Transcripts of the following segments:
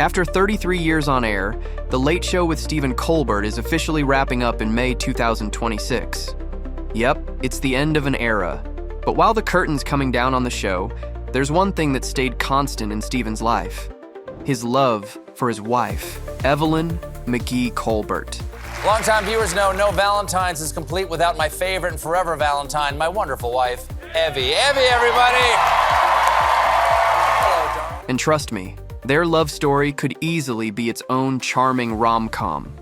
After 33 years on air, The Late Show with Stephen Colbert is officially wrapping up in May 2026. Yep, it's the end of an era. But while the curtain's coming down on the show, there's one thing that stayed constant in Stephen's life: his love for his wife, Evelyn McGee-Colbert. Longtime viewers know no Valentine's is complete without my favorite and forever Valentine, my wonderful wife, Evie. Evie, everybody! Hello, darling. And trust me, their love story could easily be its own charming rom-com.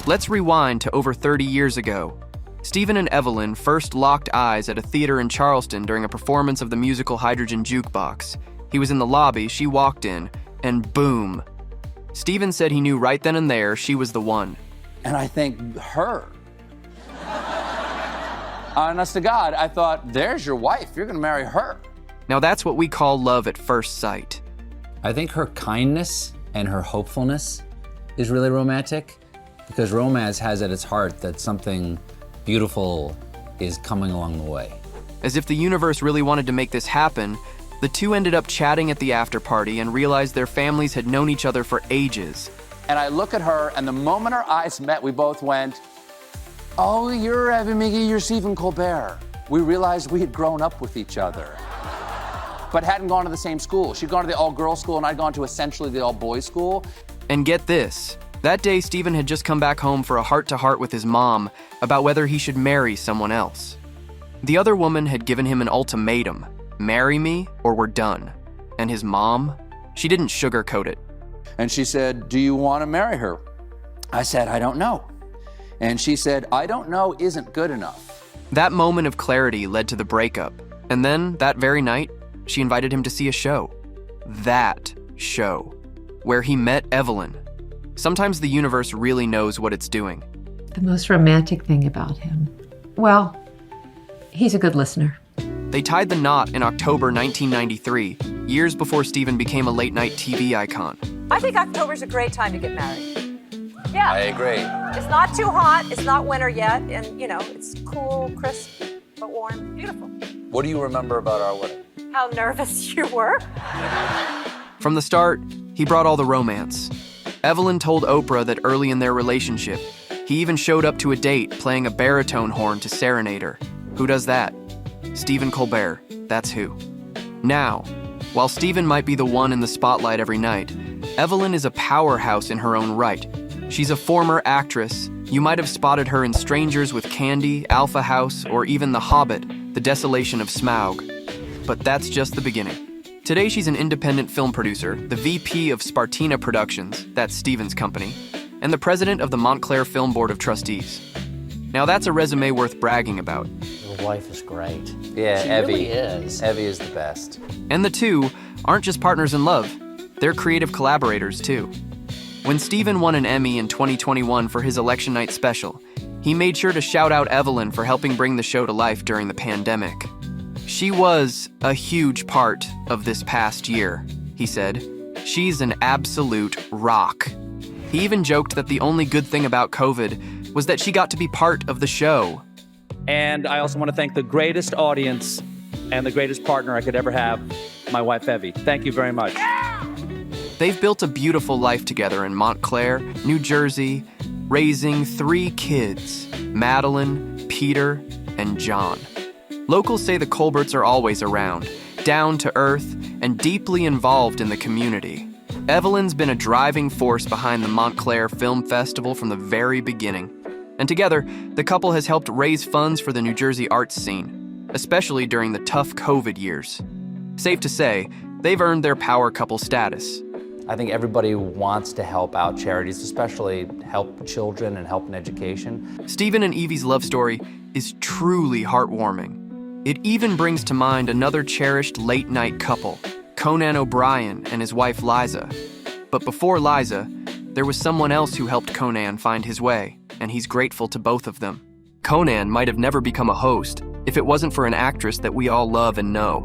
Let's rewind to over 30 years ago. Stephen and Evelyn first locked eyes at a theater in Charleston during a performance of the musical Hydrogen Jukebox. He was in the lobby, she walked in, and boom. Stephen said he knew right then and there she was the one. And I think, her. Honest to God, I thought, there's your wife. You're gonna marry her. Now that's what we call love at first sight. I think her kindness and her hopefulness is really romantic, because romance has at its heart that something beautiful is coming along the way. As if the universe really wanted to make this happen, the two ended up chatting at the after party and realized their families had known each other for ages. And I look at her, and the moment our eyes met, we both went, oh, you're Evan McGee, you're Stephen Colbert. We realized we had grown up with each other, but hadn't gone to the same school. She'd gone to the all-girls school, and I'd gone to essentially the all-boys school. And get this, that day Stephen had just come back home for a heart-to-heart with his mom about whether he should marry someone else. The other woman had given him an ultimatum: marry me or we're done. And his mom, she didn't sugarcoat it. And she said, do you want to marry her? I said, I don't know. And she said, I don't know isn't good enough. That moment of clarity led to the breakup. And then, that very night, she invited him to see a show. That show, where he met Evelyn. Sometimes the universe really knows what it's doing. The most romantic thing about him, well, he's a good listener. They tied the knot in October 1993, years before Stephen became a late-night TV icon. I think October's a great time to get married. Yeah. I agree. It's not too hot, it's not winter yet, and it's cool, crisp, but warm, beautiful. What do you remember about our wedding? How nervous you were. From the start, he brought all the romance. Evelyn told Oprah that early in their relationship, he even showed up to a date playing a baritone horn to serenade her. Who does that? Stephen Colbert, that's who. Now, while Stephen might be the one in the spotlight every night, Evelyn is a powerhouse in her own right. She's a former actress. You might have spotted her in Strangers with Candy, Alpha House, or even The Hobbit, The Desolation of Smaug. But that's just the beginning. Today she's an independent film producer, the VP of Spartina Productions, that's Stephen's company, and the president of the Montclair Film Board of Trustees. Now that's a resume worth bragging about. Your wife is great. Yeah, She Evie. really is. Evie is the best. And the two aren't just partners in love, they're creative collaborators too. When Stephen won an Emmy in 2021 for his election night special, he made sure to shout out Evelyn for helping bring the show to life during the pandemic. She was a huge part of this past year, he said. She's an absolute rock. He even joked that the only good thing about COVID was that she got to be part of the show. And I also want to thank the greatest audience and the greatest partner I could ever have, my wife, Evie. Thank you very much. They've built a beautiful life together in Montclair, New Jersey, raising 3 kids, Madeline, Peter, and John. Locals say the Colberts are always around, down to earth, and deeply involved in the community. Evelyn's been a driving force behind the Montclair Film Festival from the very beginning. And together, the couple has helped raise funds for the New Jersey arts scene, especially during the tough COVID years. Safe to say, they've earned their power couple status. I think everybody wants to help out charities, especially help children and help in education. Stephen and Evie's love story is truly heartwarming. It even brings to mind another cherished late-night couple, Conan O'Brien and his wife Liza. But before Liza, there was someone else who helped Conan find his way, and he's grateful to both of them. Conan might have never become a host if it wasn't for an actress that we all love and know.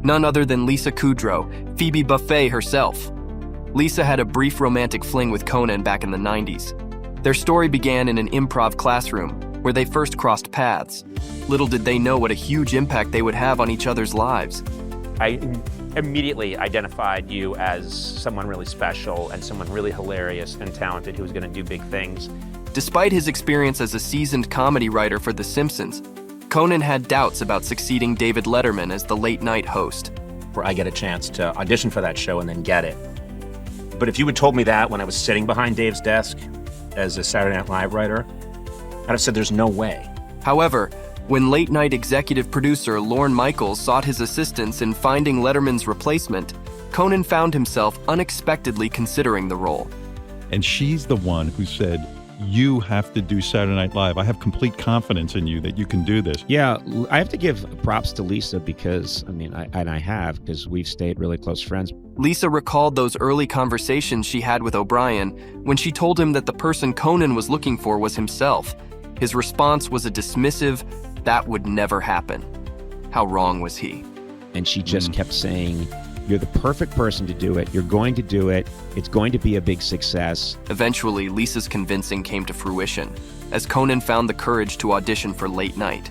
None other than Lisa Kudrow, Phoebe Buffay herself. Lisa had a brief romantic fling with Conan back in the 90s. Their story began in an improv classroom where they first crossed paths. Little did they know what a huge impact they would have on each other's lives. I immediately identified you as someone really special and someone really hilarious and talented who was going to do big things. Despite his experience as a seasoned comedy writer for The Simpsons, Conan had doubts about succeeding David Letterman as the late-night host. Where I get a chance to audition for that show and then get it. But if you had told me that when I was sitting behind Dave's desk as a Saturday Night Live writer, I'd have said there's no way. However, when late-night executive producer Lorne Michaels sought his assistance in finding Letterman's replacement, Conan found himself unexpectedly considering the role. And she's the one who said, you have to do Saturday Night Live. I have complete confidence in you that you can do this. Yeah, I have to give props to Lisa because, I have, because we've stayed really close friends. Lisa recalled those early conversations she had with O'Brien when she told him that the person Conan was looking for was himself. His response was a dismissive, "That would never happen." How wrong was he? And she just kept saying, you're the perfect person to do it. You're going to do it. It's going to be a big success. Eventually, Lisa's convincing came to fruition, as Conan found the courage to audition for Late Night.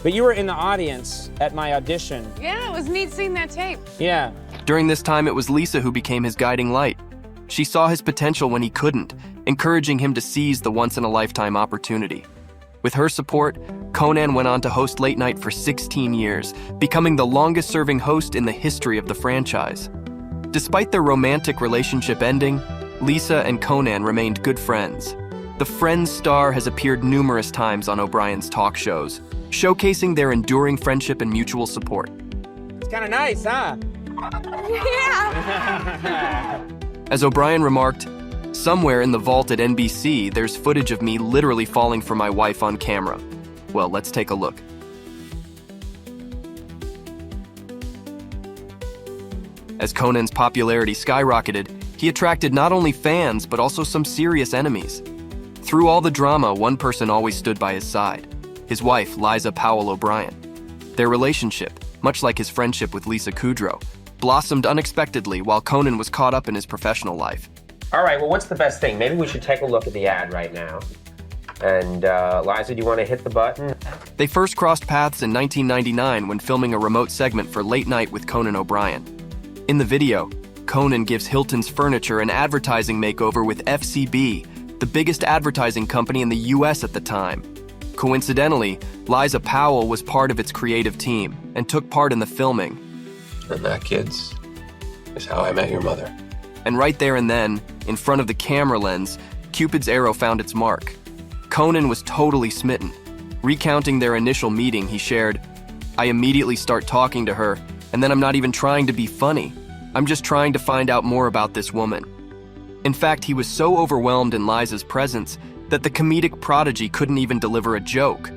But you were in the audience at my audition. Yeah, it was neat seeing that tape. Yeah. During this time, it was Lisa who became his guiding light. She saw his potential when he couldn't, encouraging him to seize the once-in-a-lifetime opportunity. With her support, Conan went on to host Late Night for 16 years, becoming the longest-serving host in the history of the franchise. Despite their romantic relationship ending, Lisa and Conan remained good friends. The Friends star has appeared numerous times on O'Brien's talk shows, showcasing their enduring friendship and mutual support. It's kind of nice, huh? Yeah. As O'Brien remarked, "Somewhere in the vault at NBC, there's footage of me literally falling for my wife on camera." Well, let's take a look. As Conan's popularity skyrocketed, he attracted not only fans, but also some serious enemies. Through all the drama, one person always stood by his side: his wife, Liza Powell O'Brien. Their relationship, much like his friendship with Lisa Kudrow, blossomed unexpectedly while Conan was caught up in his professional life. All right, well, what's the best thing? Maybe we should take a look at the ad right now. And Liza, do you want to hit the button? They first crossed paths in 1999 when filming a remote segment for Late Night with Conan O'Brien. In the video, Conan gives Hilton's Furniture an advertising makeover with FCB, the biggest advertising company in the US at the time. Coincidentally, Liza Powell was part of its creative team and took part in the filming. And that, kids, is how I met your mother. And right there and then, in front of the camera lens, Cupid's arrow found its mark. Conan was totally smitten. Recounting their initial meeting, he shared, "I immediately start talking to her, and then I'm not even trying to be funny. I'm just trying to find out more about this woman." In fact, he was so overwhelmed in Liza's presence that the comedic prodigy couldn't even deliver a joke.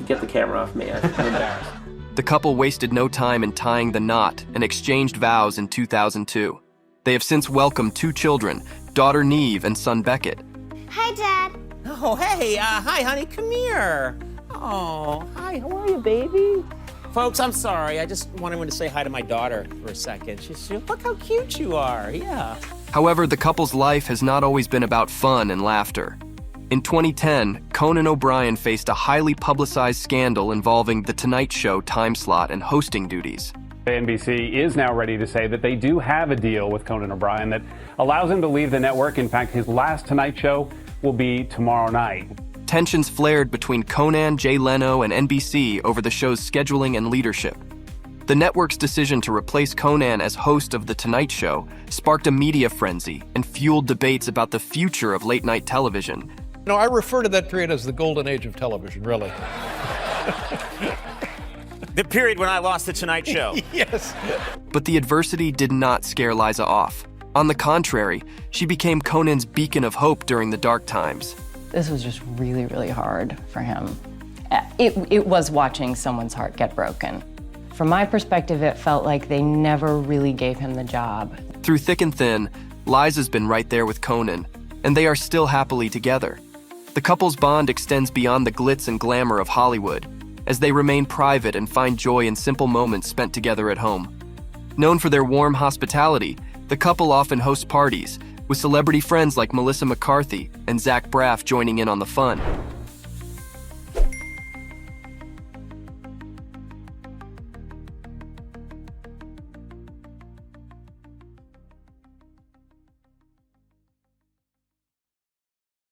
Get the camera off me, I'm embarrassed. The couple wasted no time in tying the knot and exchanged vows in 2002. They have since welcomed 2 children, daughter Neve and son Beckett. Hi, Dad. Oh, hey, hi, honey, come here. Oh, hi, how are you, baby? Folks, I'm sorry. I just wanted to say hi to my daughter for a second. She's look how cute you are, yeah. However, the couple's life has not always been about fun and laughter. In 2010, Conan O'Brien faced a highly publicized scandal involving The Tonight Show time slot and hosting duties. NBC is now ready to say that they do have a deal with Conan O'Brien that allows him to leave the network. In fact, his last Tonight Show will be tomorrow night. Tensions flared between Conan, Jay Leno, and NBC over the show's scheduling and leadership. The network's decision to replace Conan as host of The Tonight Show sparked a media frenzy and fueled debates about the future of late-night television. No, I refer to that period as the golden age of television, really. The period when I lost The Tonight Show. Yes. But the adversity did not scare Liza off. On the contrary, she became Conan's beacon of hope during the dark times. This was just really, really hard for him. It was watching someone's heart get broken. From my perspective, it felt like they never really gave him the job. Through thick and thin, Liza's been right there with Conan, and they are still happily together. The couple's bond extends beyond the glitz and glamour of Hollywood, as they remain private and find joy in simple moments spent together at home. Known for their warm hospitality, the couple often hosts parties, with celebrity friends like Melissa McCarthy and Zach Braff joining in on the fun.